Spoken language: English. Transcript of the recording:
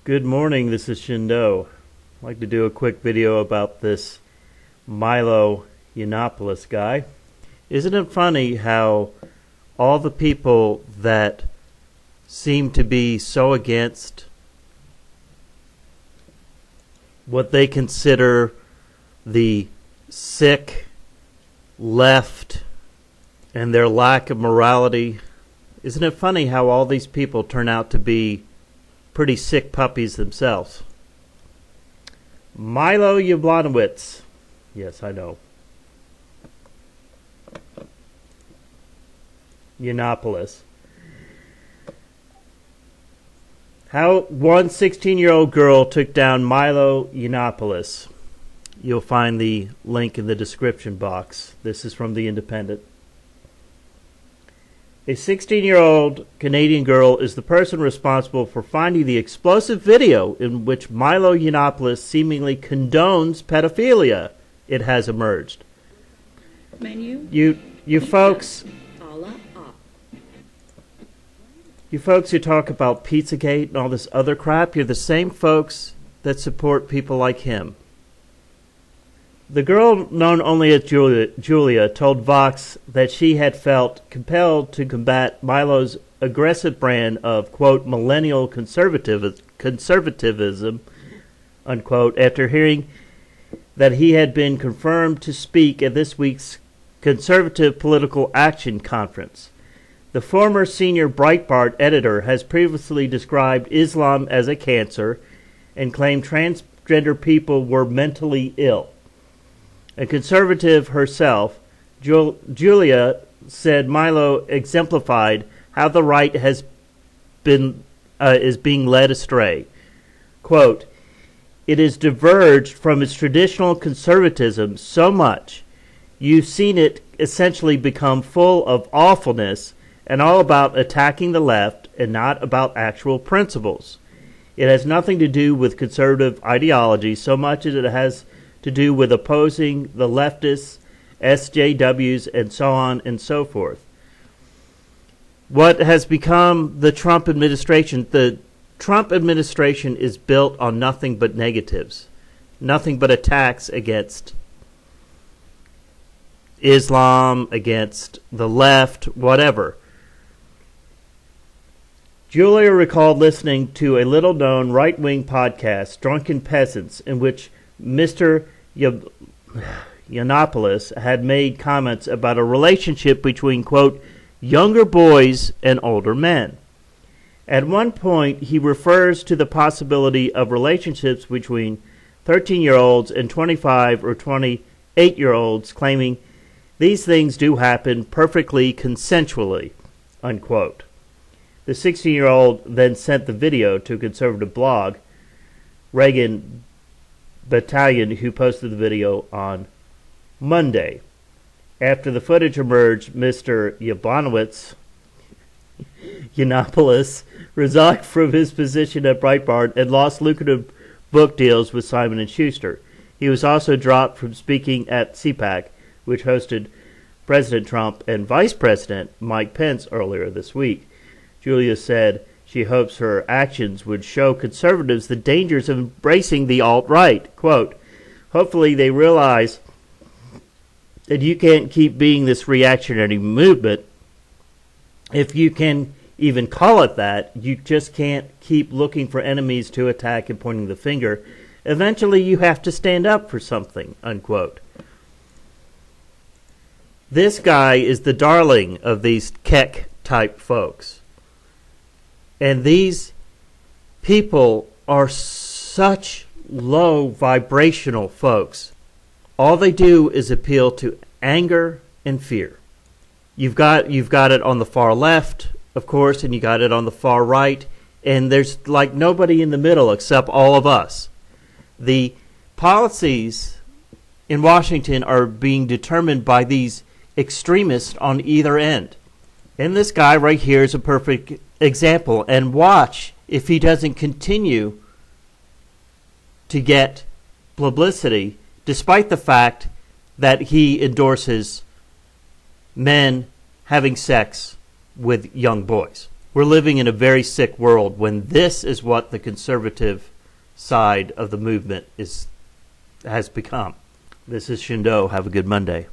Good morning, this is Shindo. I'd like to do a quick video about this Milo Yiannopoulos guy. Isn't it funny how all the people that seem to be so against what they consider the sick left and their lack of morality, isn't it funny how all these people turn out to be pretty sick puppies themselves? Milo Yiannopoulos. Yes, I know. Yiannopoulos. How one 16-year-old girl took down Milo Yiannopoulos. You'll find the link in the description box. This is from The Independent. A 16-year-old Canadian girl is the person responsible for finding the explosive video in which Milo Yiannopoulos seemingly condones pedophilia, it has emerged. Menu. You folks who talk about Pizzagate and all this other crap, you're the same folks that support people like him. The girl, known only as Julia, told Vox that she had felt compelled to combat Milo's aggressive brand of, quote, millennial conservatism, unquote, after hearing that he had been confirmed to speak at this week's Conservative Political Action Conference. The former senior Breitbart editor has previously described Islam as a cancer and claimed transgender people were mentally ill. A conservative herself, Julia said Milo exemplified how the right is being led astray. Quote, "It is diverged from its traditional conservatism so much. You've seen it essentially become full of awfulness and all about attacking the left and not about actual principles. It has nothing to do with conservative ideology so much as it has to do with opposing the leftists, SJWs, and so on and so forth." What has become the Trump administration is built on nothing but negatives, nothing but attacks against Islam, against the left, whatever. Julia recalled listening to a little-known right-wing podcast, Drunken Peasants, in which Mr. Yiannopoulos had made comments about a relationship between, quote, younger boys and older men. At one point, he refers to the possibility of relationships between 13-year-olds and 25 or 28-year-olds, claiming these things do happen perfectly consensually, unquote. The 16-year-old then sent the video to a conservative blog, Reagan Battalion, who posted the video on Monday. After the footage emerged, Mr. Yiannopoulos resigned from his position at Breitbart and lost lucrative book deals with Simon & Schuster. He was also dropped from speaking at CPAC, which hosted President Trump and Vice President Mike Pence earlier this week. Julia said she hopes her actions would show conservatives the dangers of embracing the alt-right. Quote, "Hopefully they realize that you can't keep being this reactionary movement. If you can even call it that, you just can't keep looking for enemies to attack and pointing the finger. Eventually you have to stand up for something," unquote. This guy is the darling of these Keck-type folks. And these people are such low vibrational folks. All they do is appeal to anger and fear. You've got it on the far left, of course, and you got it on the far right, and there's like nobody in the middle except all of us. The policies in Washington are being determined by these extremists on either end. And this guy right here is a perfect example. And watch if he doesn't continue to get publicity, despite the fact that he endorses men having sex with young boys. We're living in a very sick world when this is what the conservative side of the movement has become. This is Shindo. Have a good Monday.